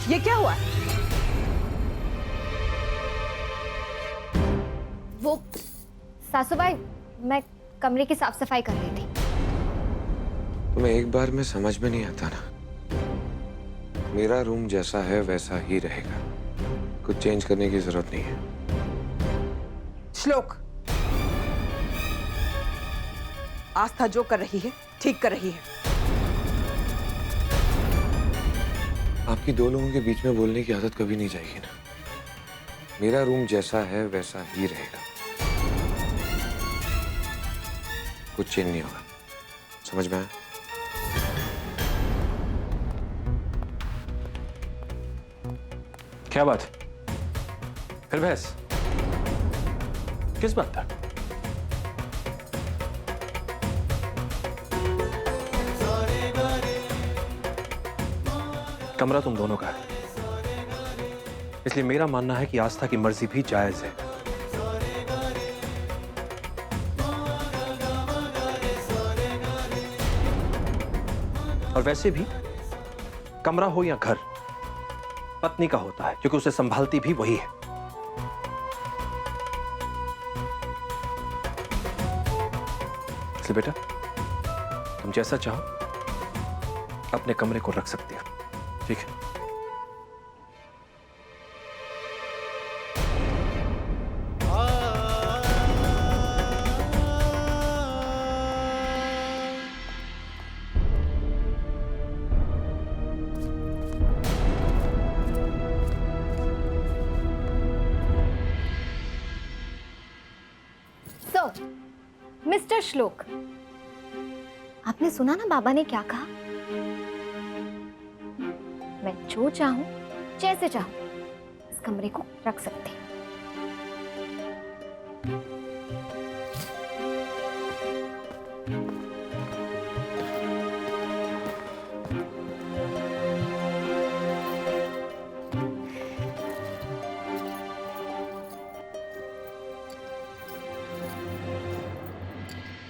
ये क्या हुआ? वो सासूबाई, मैं कमरे की साफ सफाई कर रही थी। तुम्हें एक बार में समझ में नहीं आता ना, मेरा रूम जैसा है वैसा ही रहेगा, कुछ चेंज करने की जरूरत नहीं है। श्लोक, आस्था जो कर रही है ठीक कर रही है। आपकी दो लोगों के बीच में बोलने की आदत कभी नहीं जाएगी ना। मेरा रूम जैसा है वैसा ही रहेगा, कुछ चेंज नहीं होगा। समझ में आया? क्या बात? फिर बहस किस बात पर? कमरा तुम दोनों का है, इसलिए मेरा मानना है कि आस्था की मर्जी भी जायज है। और वैसे भी कमरा हो या घर, पत्नी का होता है, क्योंकि उसे संभालती भी वही है। इसलिए बेटा, तुम जैसा चाहो अपने कमरे को रख सकती हो, ठीक है? मिस्टर श्लोक, आपने सुना ना बाबा ने क्या कहा? मैं जो चाहूं, जैसे चाहूं इस कमरे को रख सकते हैं।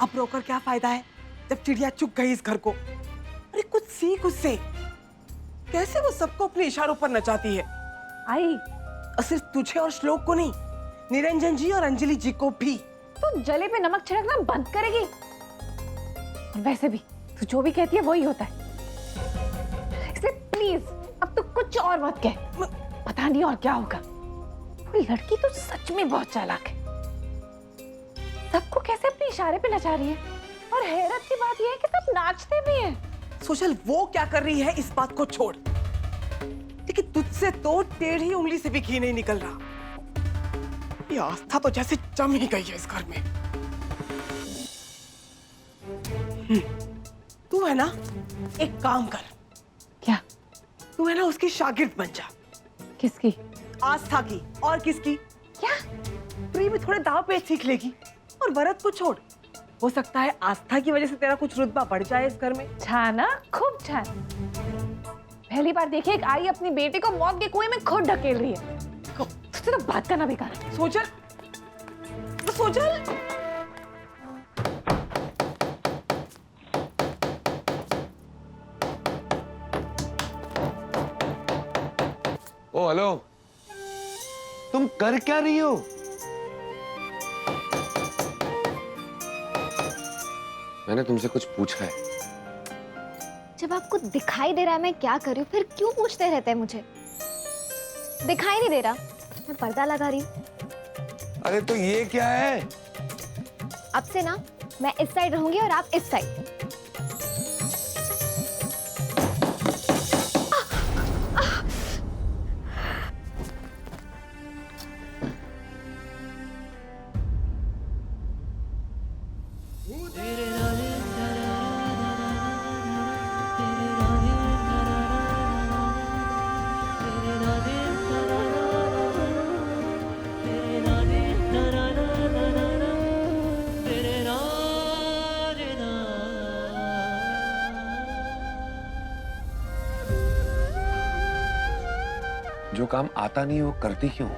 अब रोकर क्या फायदा है जब चिड़िया चुग गई इस घर को। अरे कुछ सीख उससे, कैसे वो सबको अपने इशारों पर नचाती है। आई, और सिर्फ तुझे और श्लोक को नहीं, निरंजन जी और अंजलि जी को भी। तू जले पे नमक छिड़कना बंद करेगी? और वैसे भी तू जो भी कहती है वही होता है, इसलिए प्लीज अब तू कुछ और मत कह। पता नहीं और क्या होगा। वो लड़की तो सच में बहुत चालाक है, सबको कैसे अपने इशारे पे नचा रही है। और हैरत की बात यह है कि सब नाचते भी हैं। सोशल वो क्या कर रही है इस बात को छोड़, लेकिन तुझसे तो टेढ़ी उंगली से भी घी नहीं निकल रहा। ये आस्था तो जैसे जम ही गई है इस घर में। तू है ना, एक काम कर। क्या? तू है ना उसकी शागिर्द बन जा। किसकी? आस्था की। और किसकी? क्या? प्री भी थोड़े दाव पेच सीख लेगी। और भरत को छोड़, हो सकता है आस्था की वजह से तेरा कुछ रुतबा बढ़ जाए इस घर में। छाना, खूब छान। पहली बार देखिए एक आई अपनी बेटी को मौत के कुएं में खुद ढकेल रही है। तुझसे तो बात करना बेकार है। सोचल, सोचल। ओ हेलो, तुम कर क्या रही हो? मैंने तुमसे कुछ पूछा है। जब आपको दिखाई दे रहा है मैं क्या कर रही हूँ, फिर क्यों पूछते रहते हैं मुझे? दिखाई नहीं दे रहा, मैं पर्दा लगा रही हूँ। अरे तो ये क्या है? अब से ना मैं इस साइड रहूंगी और आप इस साइड। जो काम आता नहीं वो करती क्यों?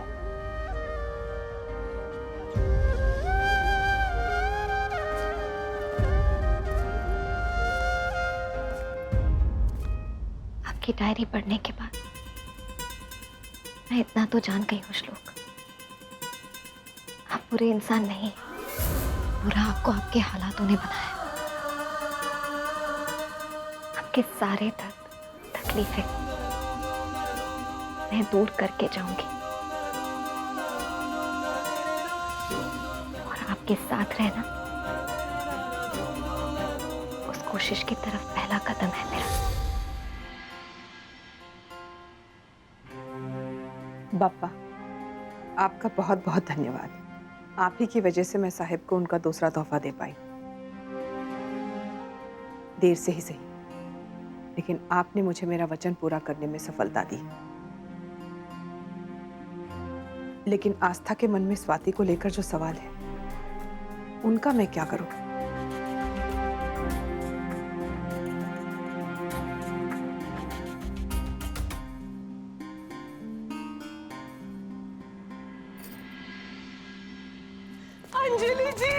आपकी डायरी पढ़ने के बाद मैं इतना तो जान गई हूँ श्लोक, आप बुरे इंसान नहीं, बुरा आपको आपके हालातों ने बनाया। आपके सारे दर्द तकलीफें मैं दूर करके जाऊंगी और आपके साथ रहना उस कोशिश की तरफ पहला कदम है मेरा। बाप्पा, आपका बहुत बहुत धन्यवाद। आप ही की वजह से मैं साहिब को उनका दूसरा तोहफा दे पाई। देर से ही सही, लेकिन आपने मुझे मेरा वचन पूरा करने में सफलता दी। लेकिन आस्था के मन में स्वाति को लेकर जो सवाल है, उनका मैं क्या करूं? अंजलि जी!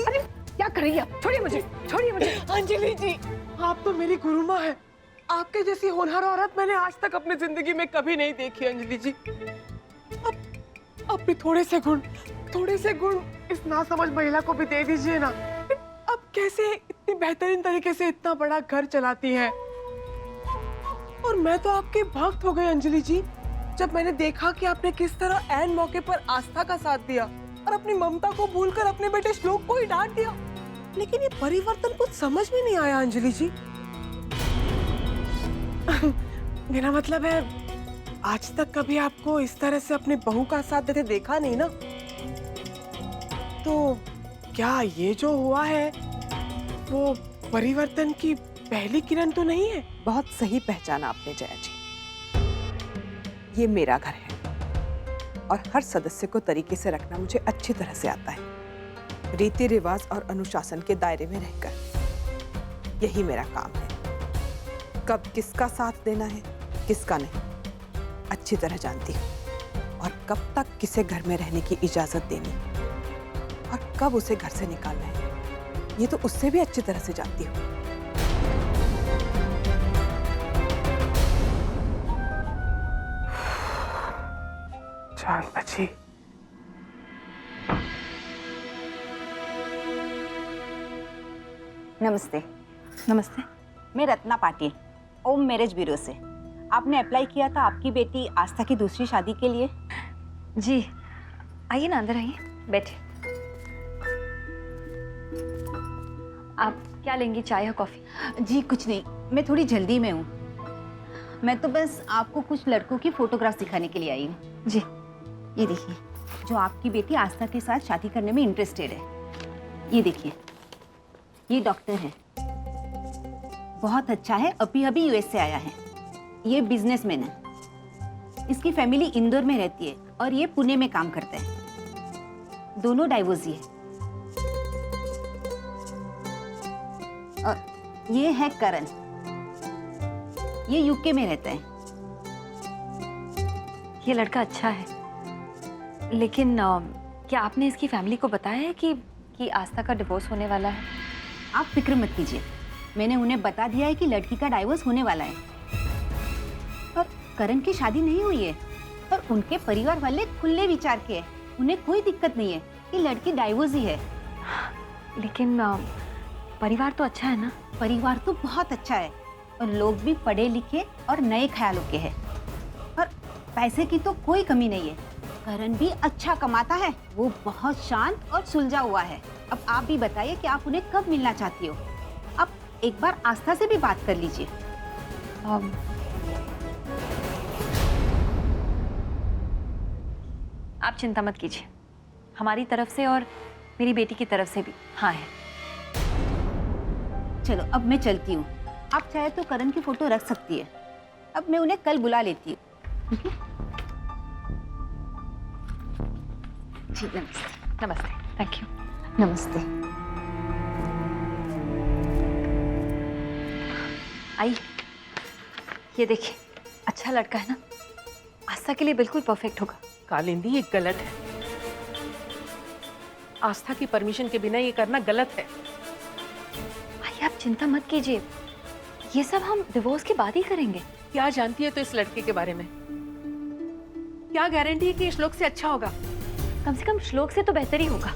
अरे क्या कर रही है आप? छोड़िए मुझे, छोड़िए मुझे। अंजलि जी, आप तो मेरी गुरुमाँ हैं। आपके जैसी होनहार औरत मैंने आज तक अपनी जिंदगी में कभी नहीं देखी। अंजलि जी, अब भी थोड़े से गुण इस नासमझ महिला को भी दे दीजिए ना। अब कैसे इतनी बेहतरीन तरीके से इतना बड़ा घर चलाती हैं? और मैं तो आपके भक्त हो गई अंजलि जी, जब मैंने देखा कि आपने किस तरह ऐन मौके पर आस्था का साथ दिया और अपनी ममता को भूलकर अपने बेटे श्लोक को ही डांट दिया। लेकिन ये परिवर्तन कुछ समझ में नहीं आया अंजलि जी। मेरा मतलब है, आज तक कभी आपको इस तरह से अपने बहू का साथ देते देखा नहीं ना। तो क्या ये जो हुआ है वो परिवर्तन की पहली किरण तो नहीं है? बहुत सही पहचाना आपने जया जी। ये मेरा घर है और हर सदस्य को तरीके से रखना मुझे अच्छी तरह से आता है, रीति रिवाज और अनुशासन के दायरे में रहकर। यही मेरा काम है। कब किसका साथ देना है, किसका नहीं, अच्छी तरह जानती हूँ। और कब तक किसे घर में रहने की इजाजत देनी और कब उसे घर से निकालना है, ये तो उससे भी अच्छी तरह से जानती हूँ। जान बची। नमस्ते। नमस्ते। मैं रत्ना पाटिल, ओम मैरिज ब्यूरो से। आपने अप्लाई किया था आपकी बेटी आस्था की दूसरी शादी के लिए। जी, आइए ना, अंदर आइए, बैठिए। आप क्या लेंगी, चाय या कॉफी? जी कुछ नहीं, मैं थोड़ी जल्दी में हूँ। मैं तो बस आपको कुछ लड़कों की फोटोग्राफ दिखाने के लिए आई हूँ। जी। ये देखिए, जो आपकी बेटी आस्था के साथ शादी करने में इंटरेस्टेड है। ये देखिए, ये डॉक्टर है, बहुत अच्छा है, अभी अभी यूएस से आया है। ये बिजनेसमैन है, इसकी फैमिली इंदौर में रहती है और ये पुणे में काम करते हैं। दोनों डाइवोर्सी है। और ये है करण, ये यूके में रहता है। ये लड़का अच्छा है, लेकिन क्या आपने इसकी फैमिली को बताया है कि आस्था का डिवोर्स होने वाला है? आप फिक्र मत कीजिए, मैंने उन्हें बता दिया है कि लड़की का डाइवोर्स होने वाला है। और करण की शादी नहीं हुई है और उनके परिवार वाले खुले विचार के हैं, उन्हें कोई दिक्कत नहीं है कि लड़की डाइवोर्स ही है। लेकिन परिवार तो अच्छा है ना? परिवार तो बहुत अच्छा है और लोग भी पढ़े लिखे और नए ख्यालों के हैं। और पैसे की तो कोई कमी नहीं है। करण भी अच्छा कमाता है, वो बहुत शांत और सुलझा हुआ है। अब आप भी बताइए कि आप उन्हें कब मिलना चाहती हो। आप एक बार आस्था से भी बात कर लीजिए। आप चिंता मत कीजिए, हमारी तरफ से और मेरी बेटी की तरफ से भी हाँ है। चलो अब मैं चलती हूँ, आप चाहे तो करण की फोटो रख सकती है। अब मैं उन्हें कल बुला लेती हूँ। ठीक है? जी नमस्ते। नमस्ते। Thank you. नमस्ते। आई, ये देखिए, अच्छा लड़का है ना, आस्था के लिए बिल्कुल परफेक्ट होगा। कालिंदी, ये गलत है। आस्था की परमिशन के बिना ये करना गलत है। भाई आप चिंता मत कीजिए, ये सब हम डिवोर्स के बाद ही करेंगे। क्या जानती है तो इस लड़के के बारे में? क्या गारंटी है कि श्लोक से अच्छा होगा? कम से कम श्लोक से तो बेहतर ही होगा।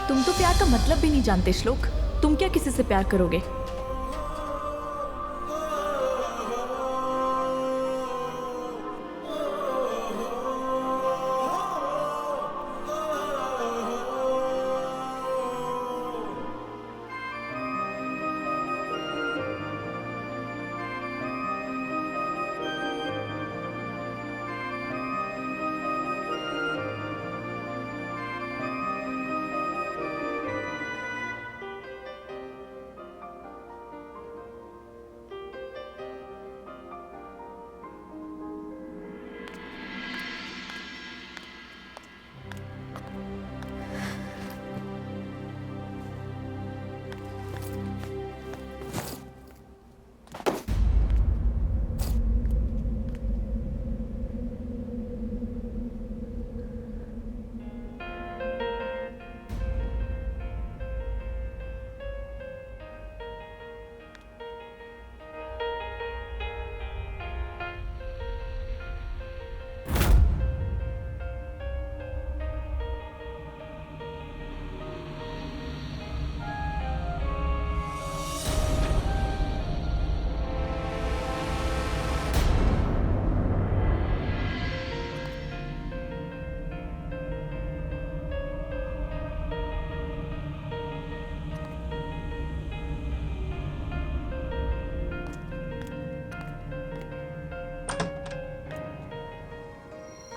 तुम तो प्यार का मतलब भी नहीं जानते श्लोक। तुम क्या किसी से प्यार करोगे?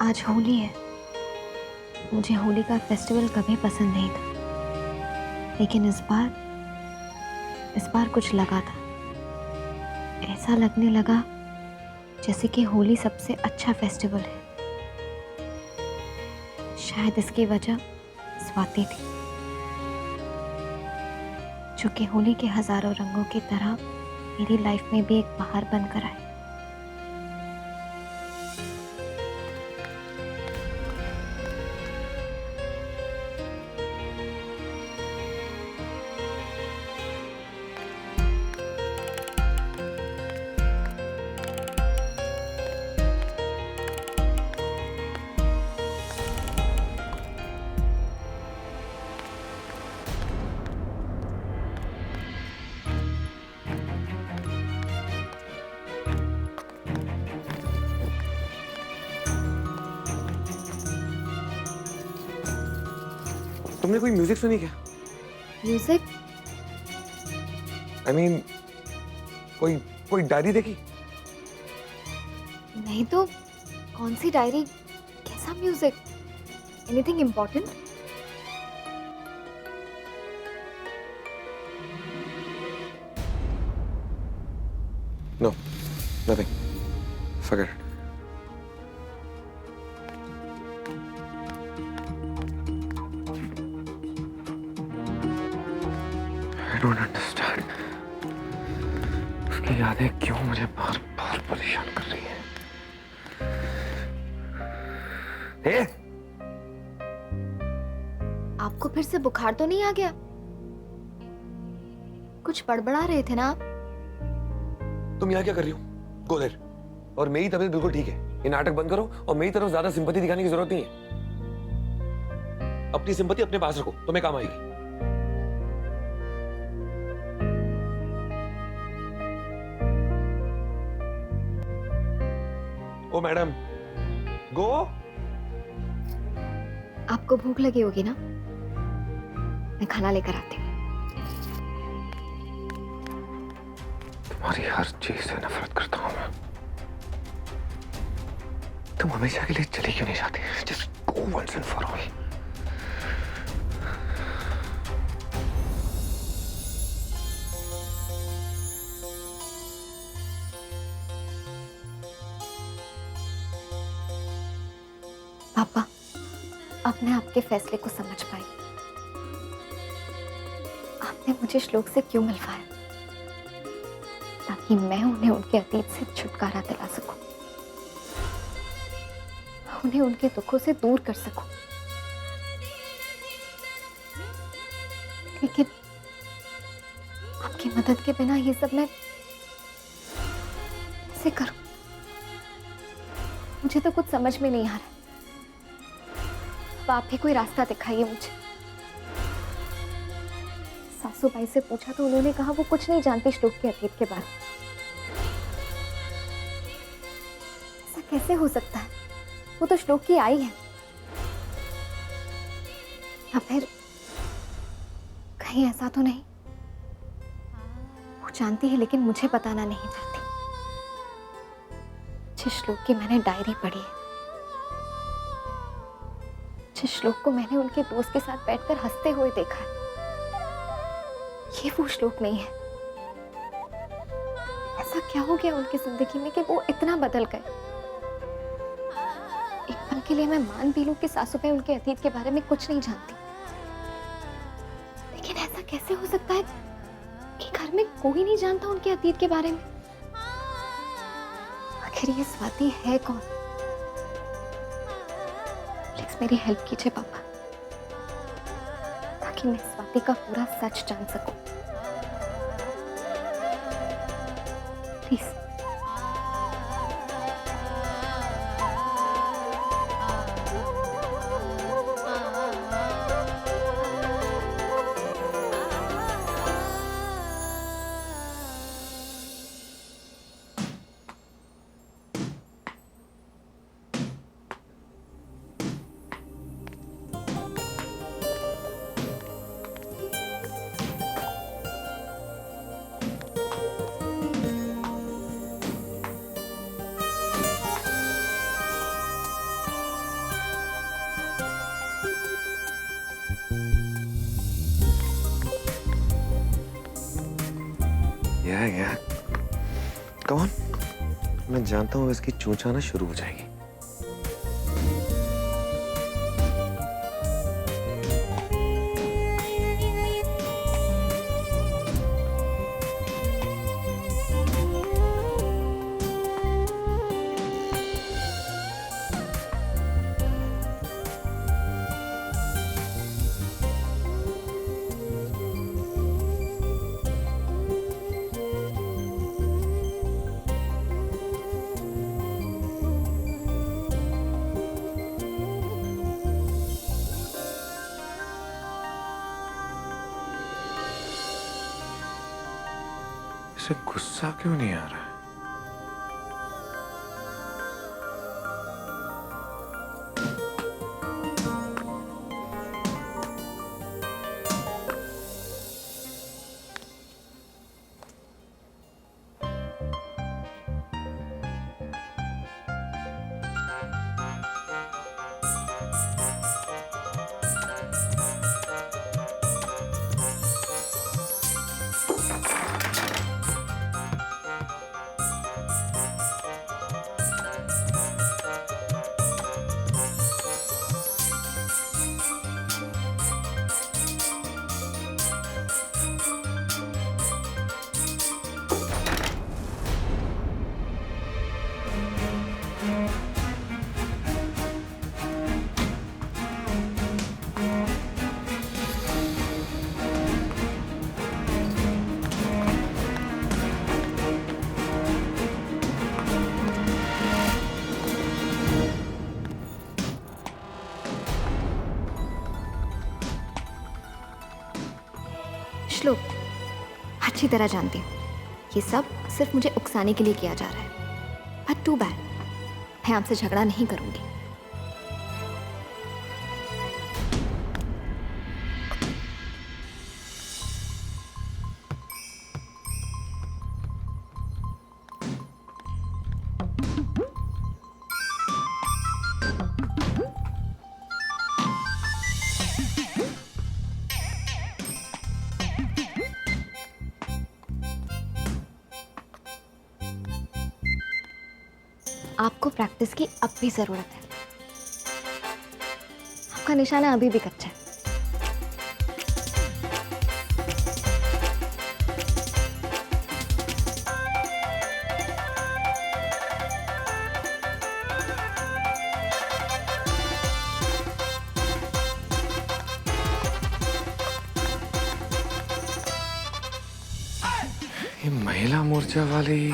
आज होली है। मुझे होली का फेस्टिवल कभी पसंद नहीं था, लेकिन इस बार कुछ लगा था। ऐसा लगने लगा जैसे कि होली सबसे अच्छा फेस्टिवल है। शायद इसकी वजह स्वाति थी, जो कि होली के हजारों रंगों की तरह मेरी लाइफ में भी एक बहार बनकर आई। तुमने कोई म्यूजिक सुनी क्या? म्यूजिक? I mean, कोई डायरी देखी? नहीं तो कौन सी डायरी, कैसा music? Anything important? No, nothing. Forget it. I don't understand. उसकी यादें क्यों मुझे बार बार परेशान कर रही हैं? आपको फिर से बुखार तो नहीं आ गया? कुछ बड़बड़ा रहे थे ना आप? तुम यहाँ क्या कर रही हो? Go there. और मेरी तबीयत बिल्कुल ठीक है। ये नाटक बंद करो और मेरी तरफ ज्यादा सिंपैथी दिखाने की जरूरत नहीं है। अपनी सिंपैथी अपने पास रखो, तुम्हें काम आएगी। ओ मैडम, गो। आपको भूख लगी होगी ना, मैं खाना लेकर आती हूँ। तुम्हारी हर चीज से नफरत करता हूं मैं। तुम हमेशा के लिए चली क्यों नहीं जाती? Just go once and for all. पापा, अब मैं आपके फैसले को समझ पाई। आपने मुझे श्लोक से क्यों मिलवाया? ताकि मैं उन्हें उनके अतीत से छुटकारा दिला सकूं, उन्हें उनके दुखों से दूर कर सकूं। लेकिन आपकी मदद के बिना ये सब मैं कैसे करूं? मुझे तो कुछ समझ में नहीं आ रहा। अब आप ही कोई रास्ता दिखाइए मुझे। सासू बाई से पूछा तो उन्होंने कहा वो कुछ नहीं जानती श्लोक के अतीत के बारे में। ऐसा कैसे हो सकता है? वो तो श्लोक की आई है। या फिर कहीं ऐसा तो नहीं वो जानती है लेकिन मुझे बताना नहीं चाहती। जिस श्लोक की मैंने डायरी पढ़ी है, जिस श्लोक को मैंने उनके दोस्त के साथ बैठकर हंसते हुए देखा है, ये वो श्लोक नहीं है। ऐसा क्या हो गया उनकी जिंदगी में कि वो इतना बदल गए? एक पल के लिए मैं मान भी लूं कि सासू भाई उनके अतीत के बारे में कुछ नहीं जानती, लेकिन ऐसा कैसे हो सकता है कि घर में कोई नहीं जानता उनके अतीत के बारे में? आखिर ये स्वाति है कौन? प्लीज मेरी हेल्प कीजिए पापा, ताकि मैं स्वाति का पूरा सच जान सकूं। प्लीज। या कौन? मैं जानता हूँ इसकी चूंच आना शुरू हो जाएगी। इसे गुस्सा क्यों नहीं आ रहा है? श्लोक, अच्छी तरह जानती हूँ ये सब सिर्फ मुझे उकसाने के लिए किया जा रहा है। बट टू बैड, मैं आपसे झगड़ा नहीं करूंगी। आपको प्रैक्टिस की अब भी जरूरत है। आपका निशाना अभी भी कच्चा है। ये महिला मोर्चा वाली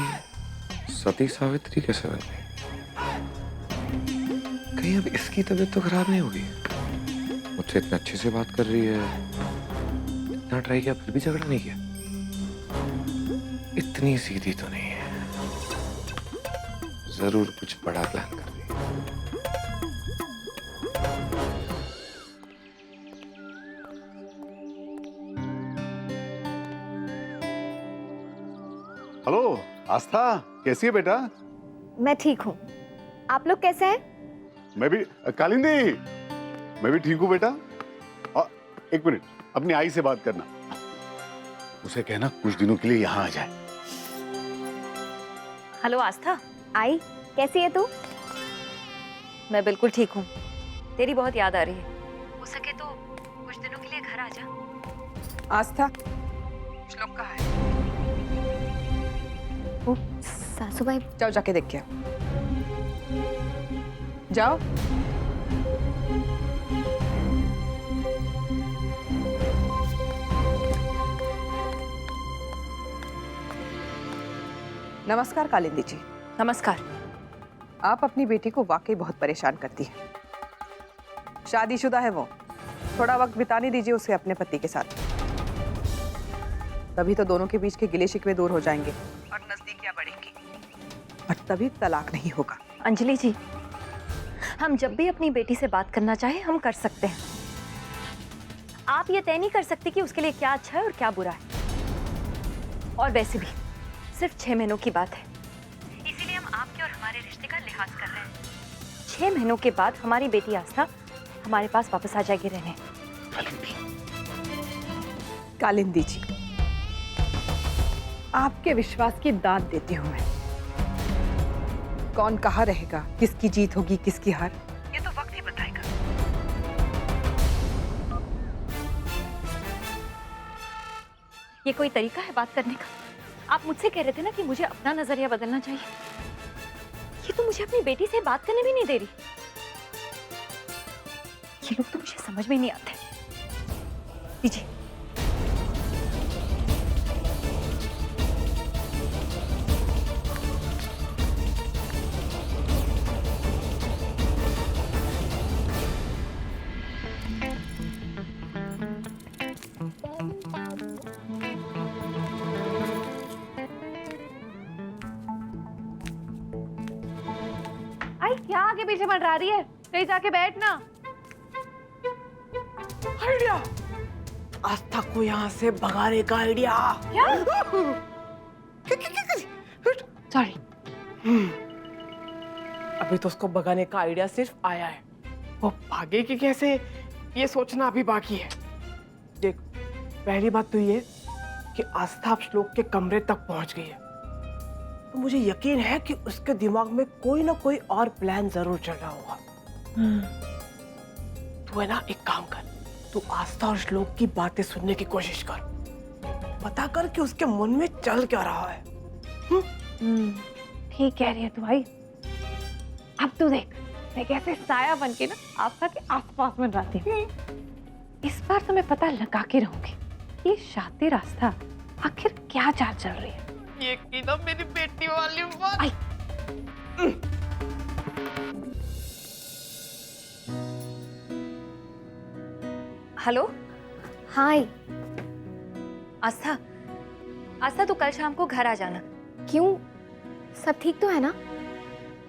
सती सावित्री कैसे बन गई? कहीं अब इसकी तबीयत तो खराब नहीं होगी? मुझसे इतने अच्छे से बात कर रही है, इतना ट्राई किया फिर भी झगड़ा नहीं किया। इतनी सीधी तो नहीं है, जरूर कुछ बड़ा प्लान कर रही है। हेलो आस्था, कैसी है बेटा? मैं ठीक हूँ। आप लोग कैसे हैं? मैं भी। कालिंदी, मैं भी ठीक हूँ बेटा। एक मिनट, अपनी आई से बात करना, उसे कहना कुछ दिनों के लिए यहाँ आ जाए। हेलो आस्था, आई, कैसी है तू? मैं बिल्कुल ठीक हूँ। तेरी बहुत याद आ रही है। हो सके तो कुछ दिनों के लिए घर आ जा। आस्था, श्लोक कहाँ है? ओ, सासू भाई। जाओ जाके देख के आओ। जाओ। नमस्कार कालिंदी जी। नमस्कार। आप अपनी बेटी को वाकई बहुत परेशान करती हैं। शादीशुदा है वो, थोड़ा वक्त बिताने दीजिए उसे अपने पति के साथ, तभी तो दोनों के बीच के गिले शिकवे दूर हो जाएंगे और नजदीकियां बढ़ेंगी, और तभी तलाक नहीं होगा। अंजलि जी, हम जब भी अपनी बेटी से बात करना चाहें हम कर सकते हैं। आप ये तय नहीं कर सकते कि उसके लिए क्या अच्छा है और क्या बुरा है। और वैसे भी सिर्फ 6 महीनों की बात है, इसीलिए हम आपके और हमारे रिश्ते का लिहाज कर रहे हैं। 6 महीनों के बाद हमारी बेटी आस्था हमारे पास वापस आ जाएगी रहने। कालिंदी जी, आपके विश्वास की दाद देती हूँ मैं। कौन कहाँ रहेगा, किसकी जीत होगी किसकी हार, ये तो वक्त ही बताएगा। ये कोई तरीका है बात करने का? आप मुझसे कह रहे थे ना कि मुझे अपना नजरिया बदलना चाहिए। ये तो मुझे अपनी बेटी से बात करने भी नहीं दे रही। ये लोग तो मुझे समझ में नहीं आते। दीजिए। आई, क्या आगे पीछे मंडरा रही है? कहीं जाके बैठ ना। आइडिया, आस्था को यहाँ से भगाने का आइडिया। सॉरी। अभी तो उसको भगाने का आइडिया सिर्फ आया है, वो भागेगी कैसे ये सोचना अभी बाकी है। देख, पहली बात तो ये कि आस्था अब श्लोक के कमरे तक पहुंच गई है, तो मुझे यकीन है कि उसके दिमाग में कोई ना कोई और प्लान जरूर चल रहा होगा। तू है ना, एक काम कर, तू आस्था और श्लोक की बातें सुनने की कोशिश कर, पता कर कि उसके मन में चल क्या रहा है। ठीक कह रही है तू भाई। अब तू देख, मैं कैसे साया बन के ना आस्था के आसपास में रहती हूँ। इस बार तो मैं पता लगा के रहूंगी ये शातिर आस्था आखिर क्या चाल चल रही है। ये की ना मेरी बेटी वाली बात। आई। हेलो। हाय। आस्था, आस्था तू कल शाम को घर आ जाना। क्यों, सब ठीक तो है ना?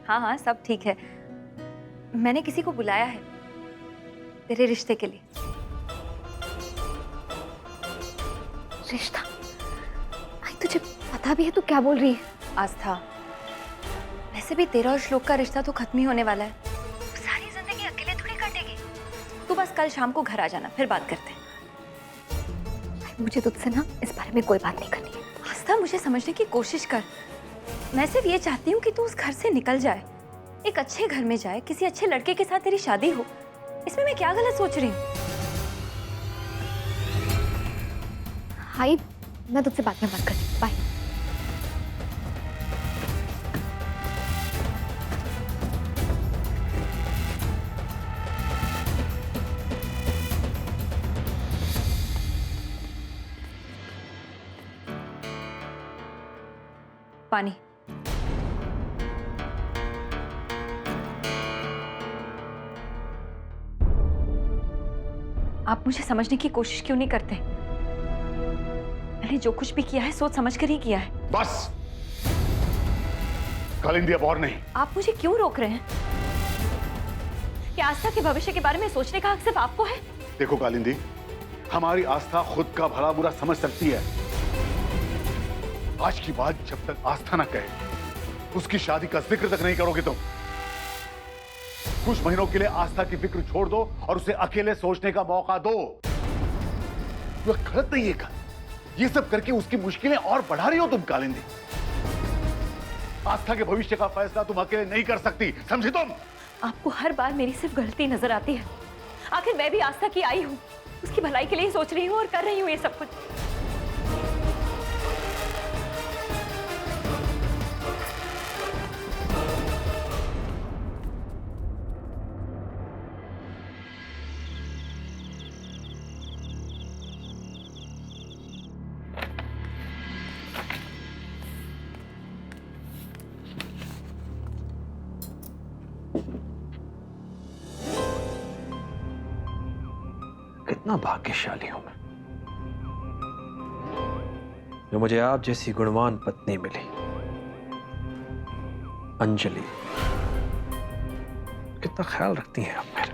हाँ हाँ, सब ठीक है। मैंने किसी को बुलाया है तेरे रिश्ते के लिए। रिश्ता? आई तुझे पता भी है तू क्या बोल रही है? आस्था, वैसे भी तेरा और श्लोक का रिश्ता तो खत्म ही होने वाला है। तू सारी जिंदगी अकेले थोड़ी काटेगी। तू बस कल शाम को घर आ जाना, फिर बात करते हैं। मुझे तुझसे ना इस बारे में कोई बात नहीं करनी है। आस्था, मुझे समझने की कोशिश कर। मैं सिर्फ ये चाहती हूँ कि तू उस घर से निकल जाए, एक अच्छे घर में जाए, किसी अच्छे लड़के के साथ तेरी शादी हो। इसमें मैं क्या गलत सोच रही हूँ? हाय, मैं तुझसे बाद में बात करती हूँ। बाय। पानी। आप मुझे समझने की कोशिश क्यों नहीं करते? मैंने जो कुछ भी किया है सोच समझ कर ही किया है। बस कालिंदी, अब और नहीं। आप मुझे क्यों रोक रहे हैं? क्या आस्था के भविष्य के बारे में सोचने का हक सिर्फ आपको है? देखो कालिंदी, हमारी आस्था खुद का भला बुरा समझ सकती है। आज की बात जब तक आस्था ना कहे, उसकी शादी का जिक्र तक नहीं करोगे तुम। कुछ महीनों के लिए आस्था की फिक्र छोड़ दो और उसे अकेले सोचने का मौका दो। यह गलत नहीं है। ये सब करके उसकी मुश्किलें और बढ़ा रही हो तुम कालिंदी। आस्था के भविष्य का फैसला तुम अकेले नहीं कर सकती, समझी तुम? आपको हर बार मेरी सिर्फ गलती नजर आती है। आखिर मैं भी आस्था की आई हूँ, उसकी भलाई के लिए ही सोच रही हूँ और कर रही हूँ ये सब कुछ। कितना भाग्यशाली हूं मैं जो मुझे आप जैसी गुणवान पत्नी मिली। अंजलि, कितना ख्याल रखती हैं आप मेरा।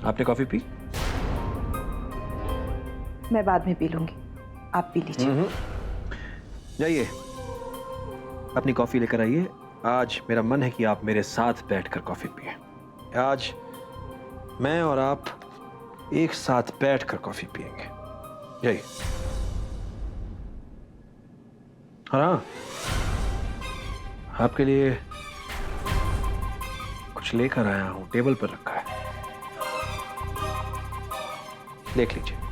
आपने कॉफी पी? मैं बाद में पी लूंगी, आप पी लीजिए। जाइए, अपनी कॉफी लेकर आइए। आज मेरा मन है कि आप मेरे साथ बैठकर कॉफी पिए। आज मैं और आप एक साथ बैठकर कॉफी पिएंगे। जाइए। हाँ, आपके लिए कुछ लेकर आया हूं, टेबल पर रखा है, देख लीजिए।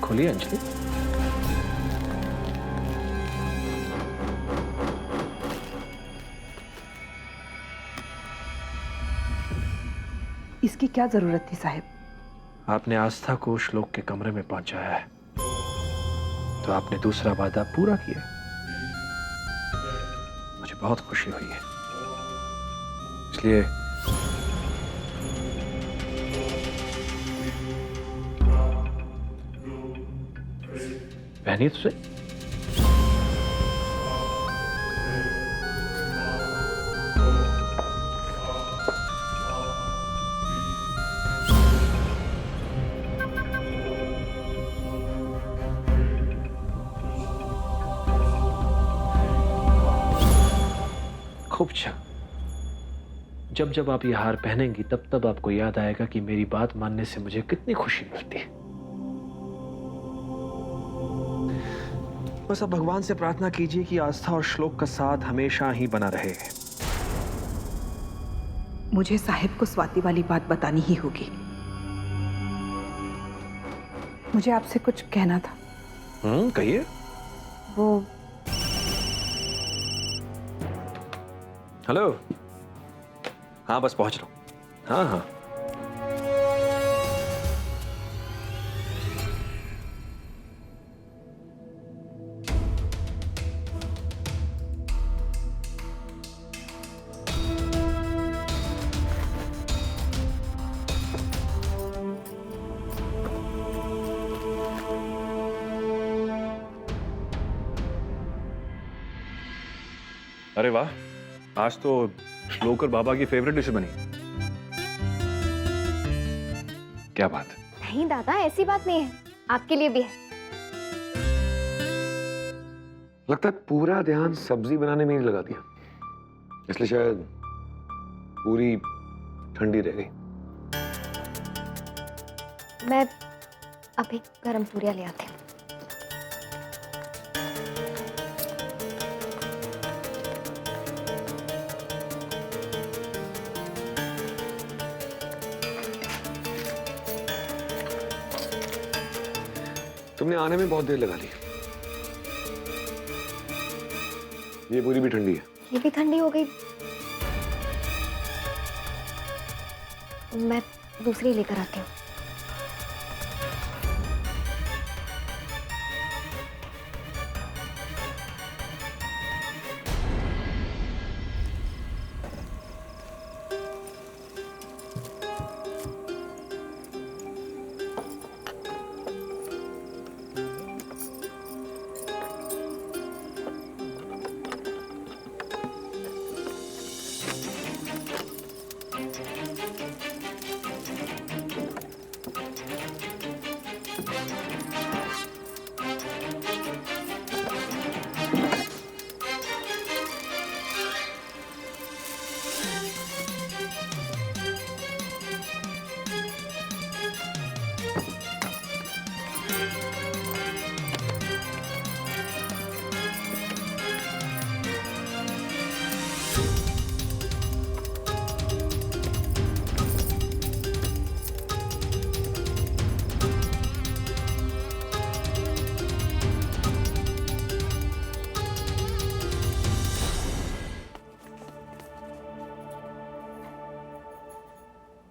खोलिए अंजलि। इसकी क्या जरूरत थी साहब? आपने आस्था को श्लोक के कमरे में पहुंचाया है, तो आपने दूसरा वादा पूरा किया। मुझे बहुत खुशी हुई है, इसलिए पहनिए तुझे। खूब अच्छा। जब जब आप ये हार पहनेंगी तब तब आपको याद आएगा कि मेरी बात मानने से मुझे कितनी खुशी मिलती है। बस अब भगवान से प्रार्थना कीजिए कि आस्था और श्लोक का साथ हमेशा ही बना रहे। मुझे साहिब को स्वाति वाली बात बतानी ही होगी। मुझे आपसे कुछ कहना था। कहिए। वो हेलो। हाँ, बस पहुंच रहा हूं। हाँ हाँ। अरे वाह, आज तो श्लोक और बाबा की फेवरेट डिश बनी। क्या बात है? नहीं दादा, ऐसी बात नहीं है, आपके लिए भी है। लगता है पूरा ध्यान सब्जी बनाने में ही लगा दिया, इसलिए शायद पूरी ठंडी रह गई। मैं अभी गरम पूरियां ले आती हूँ। तुमने आने में बहुत देर लगा ली। ये पूरी भी ठंडी है। ये भी ठंडी हो गई। मैं दूसरी लेकर आती हूँ।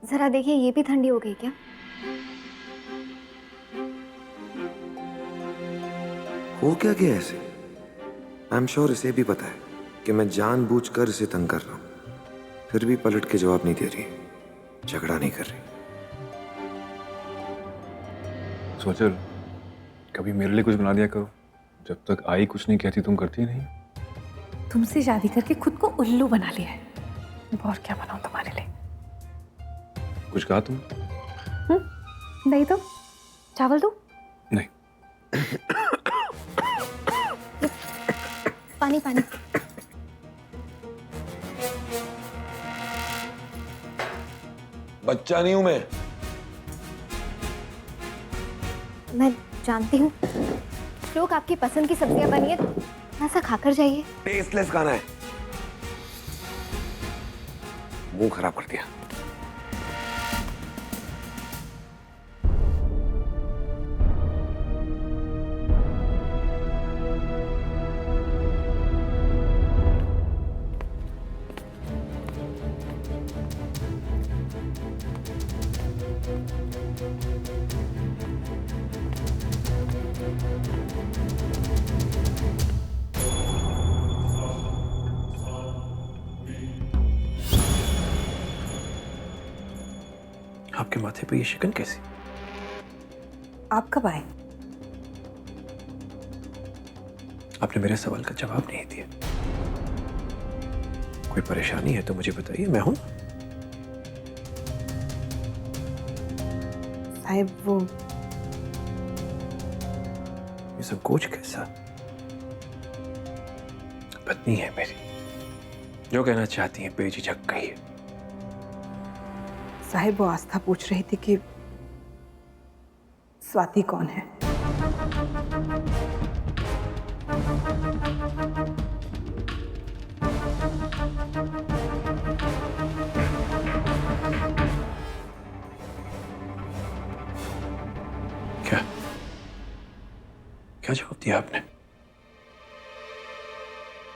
जरा देखिए, ये भी ठंडी हो गई क्या? हो क्या गया ऐसे? आई एम श्योर इसे भी पता है कि मैं जानबूझकर इसे तंग कर रहा हूं, फिर भी पलट के जवाब नहीं दे रही, झगड़ा नहीं कर रही। सोचल, कभी मेरे लिए कुछ बना दिया करो। जब तक आई कुछ नहीं कहती तुम करती नहीं। तुमसे शादी करके खुद को उल्लू बना लिया है। अब और क्या बनाऊं तुम्हारे लिए? कुछ कहा तुम? नहीं तो चावल दो। नहीं। पानी पानी। बच्चा नहीं हूं मैं जानती हूँ। श्लोक, आपकी पसंद की सब्जियां बनी है, ऐसा खाकर जाइए। टेस्टलेस खाना है। मुंह खराब कर दिया। आपके माथे पे ये शिकन कैसी? आप कब आए? आपने मेरे सवाल का जवाब नहीं दिया। कोई परेशानी है तो मुझे बताइए, मैं हूं। साहिब, वो ये संकोच कैसा? पत्नी है मेरी, जो कहना चाहती है बेझिझक कहिए। साहिब, वो आस्था पूछ रही थी कि स्वाति कौन है। क्या क्या जवाब दिया आपने?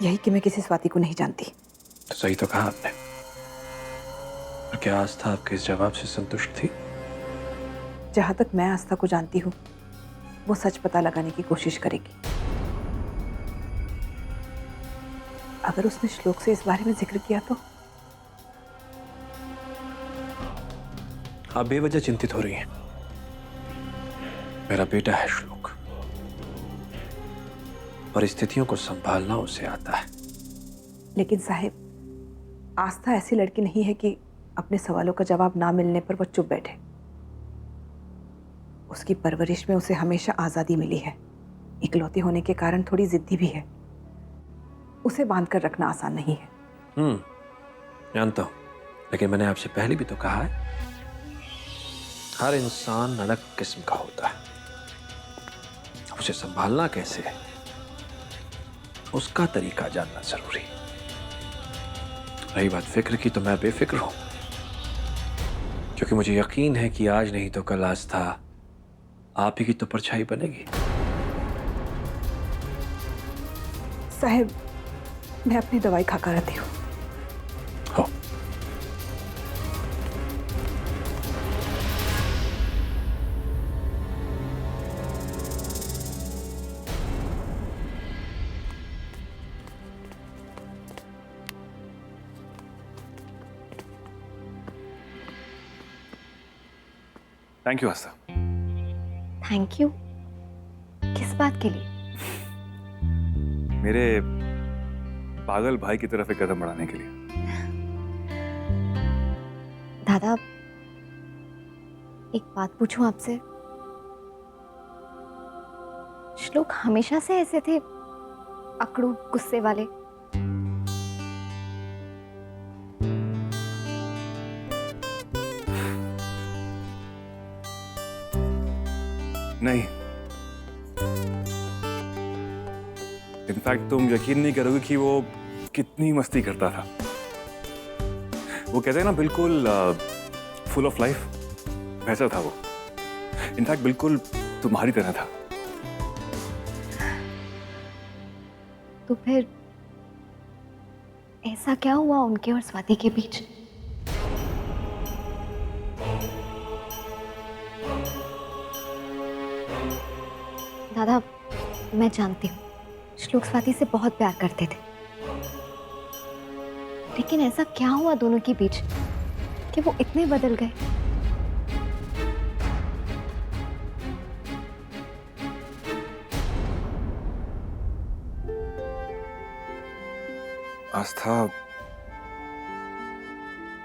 यही कि मैं किसी स्वाति को नहीं जानती। तो सही तो कहा आपने। और क्या आस्था आपके इस जवाब से संतुष्ट थी? जहां तक मैं आस्था को जानती हूँ, वो सच पता लगाने की कोशिश करेगी। अगर उसने श्लोक से इस बारे में जिक्र किया तो? आप बेवजह चिंतित हो रही हैं। मेरा बेटा है श्लोक, और स्थितियों को संभालना उसे आता है। लेकिन साहिब, आस्था ऐसी लड़की नहीं है कि अपने सवालों का जवाब ना मिलने पर वो चुप बैठे। उसकी परवरिश में उसे हमेशा आजादी मिली है। इकलौती होने के कारण थोड़ी जिद्दी भी है। उसे बांध कर रखना आसान नहीं है। जानता हूं, लेकिन मैंने आपसे पहले भी तो कहा है, हर इंसान अलग किस्म का होता है। उसे संभालना कैसे है, उसका तरीका जानना जरूरी। रही बात फिक्र की, तो मैं बेफिक्र हूं, क्योंकि मुझे यकीन है कि आज नहीं तो कल आस्था आप ही की तो परछाई बनेगी। साहिब, मैं अपनी दवाई खाकर आती हूँ। हो। Thank you Aastha. Thank you किस बात के लिए? मेरे पागल भाई की तरफ एक कदम बढ़ाने के लिए। दादा, एक बात पूछूं आपसे? श्लोक हमेशा से ऐसे थे, अकड़ू, गुस्से वाले? नहीं, इनफैक्ट तुम यकीन नहीं करोगे कि वो कितनी मस्ती करता था। वो कहते हैं ना, बिल्कुल फुल ऑफ लाइफ, वैसा था वो। इनफैक्ट बिल्कुल तुम्हारी तरह था। तो फिर ऐसा क्या हुआ उनके और स्वाति के बीच? दादा, मैं जानती हूँ श्लोक स्वाति से बहुत प्यार करते थे, लेकिन ऐसा क्या हुआ दोनों के बीच कि वो इतने बदल गए? आस्था,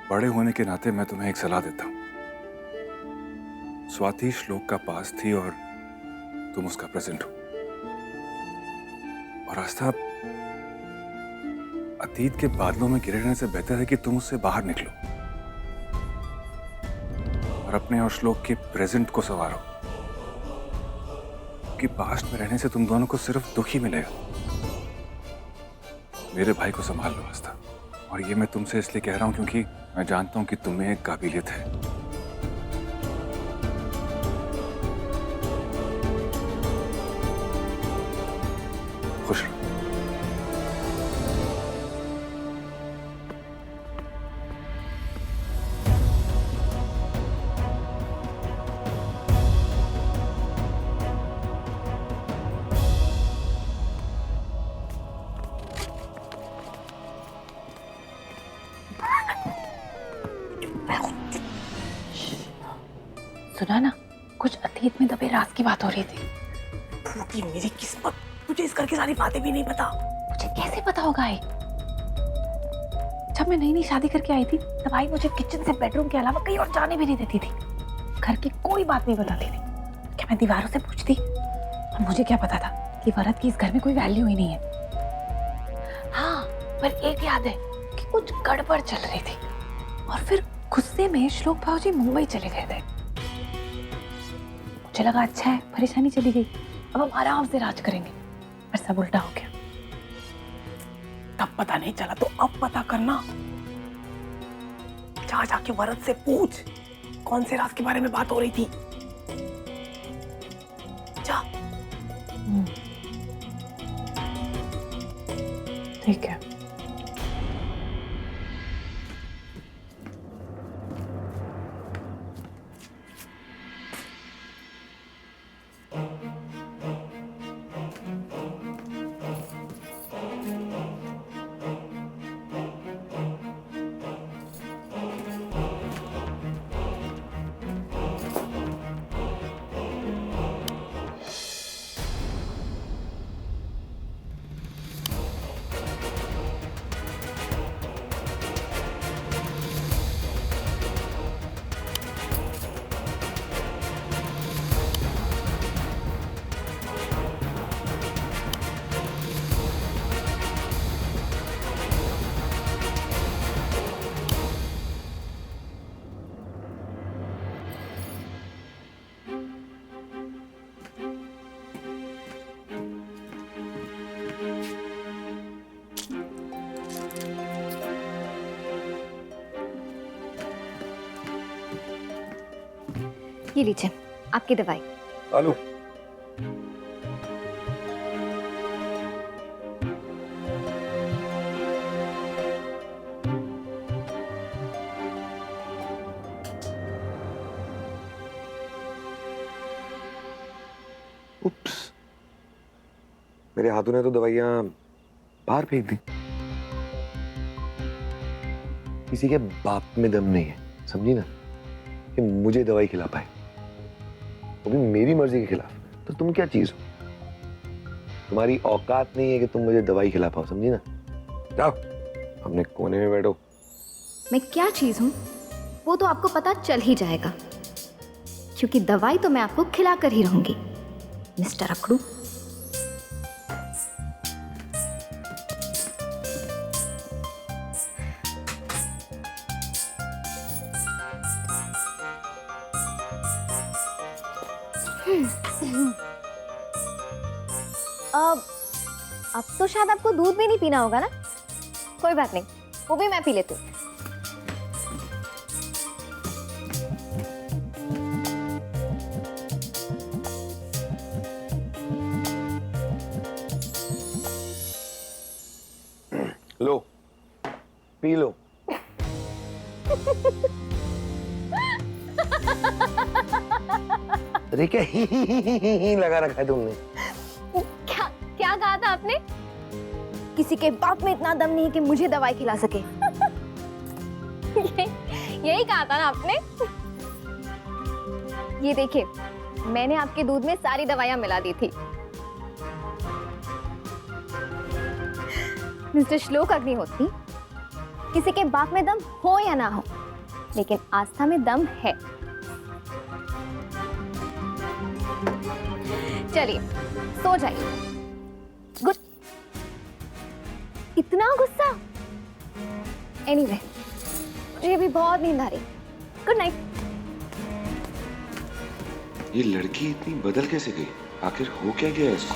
बड़े होने के नाते मैं तुम्हें एक सलाह देता हूं। स्वाति श्लोक का पास थी और तुम उसका प्रेजेंट हो। और आस्था, अतीत के बादलों में गिरे रहने से बेहतर है कि तुम उससे बाहर निकलो और अपने और श्लोक के प्रेजेंट को संवारो, कि पास्ट में रहने से तुम दोनों को सिर्फ दुख ही मिलेगा। मेरे भाई को संभाल लो आस्था, और ये मैं तुमसे इसलिए कह रहा हूं क्योंकि मैं जानता हूं कि तुम्हें एक काबिलियत है। खुश रहो। सुना ना, कुछ अतीत में दबे राज की बात हो रही थी। फूटी मेरी किस्मत, तुझे इस घर की सारी बातें भी नहीं पता। मुझे कैसे पता होगा? जब मैं नई नई शादी करके आई थी, तब आई मुझे किचन से बेडरूम के अलावा कहीं और जाने भी नहीं देती थी। घर की कोई बात नहीं बताती थी। क्या मैं दीवारों से पूछती? और मुझे क्या पता था कि वरद की इस घर में कोई वैल्यू ही नहीं है। हाँ, पर एक याद है कि कुछ गड़बड़ चल रही थी, और फिर गुस्से में श्लोक भाऊजी मुंबई चले गए थे। मुझे लगा अच्छा है, परेशानी चली गई, अब हम आराम से राज करेंगे। पर सब उल्टा हो गया। तब पता नहीं चला तो अब पता करना। जा जाके वरद से पूछ कौन से राज के बारे में बात हो रही थी। जा। ठीक है। ये लीजिए आपकी दवाई। आलू उप्स, मेरे हाथों ने तो दवाइयां बाहर फेंक दी। किसी के बाप में दम नहीं है, समझी ना, कि मुझे दवाई खिला पाए, वो भी मेरी मर्जी के खिलाफ। तो तुम क्या चीज हो? तुम्हारी औकात नहीं है कि तुम मुझे दवाई खिला पाओ, समझी ना। जाओ अपने कोने में बैठो। मैं क्या चीज हूँ वो तो आपको पता चल ही जाएगा, क्योंकि दवाई तो मैं आपको खिला कर ही रहूंगी मिस्टर अकड़ू। अब तो शायद आपको दूध भी नहीं पीना होगा ना? कोई बात नहीं, वो भी मैं पी लेती हूँ। लो पी लो। अरे क्या ही लगा रखा है तुमने? क्या कहा था आपने? किसी के बाप में इतना दम नहीं है कि मुझे दवाई खिला सके। यही कहा था ना आपने? ये देखिए, मैंने आपके दूध में सारी दवाइयां मिला दी थी। मिस्टर श्लोक अग्निहोत्री, किसी के बाप में दम हो या ना हो, लेकिन आस्था में दम है। चलिए सो जाइए। गुड। इतना गुस्सा? एनीवे, मुझे भी बहुत नींद आ रही। Good night. ये लड़की इतनी बदल कैसे गई? आखिर हो क्या गया इसको?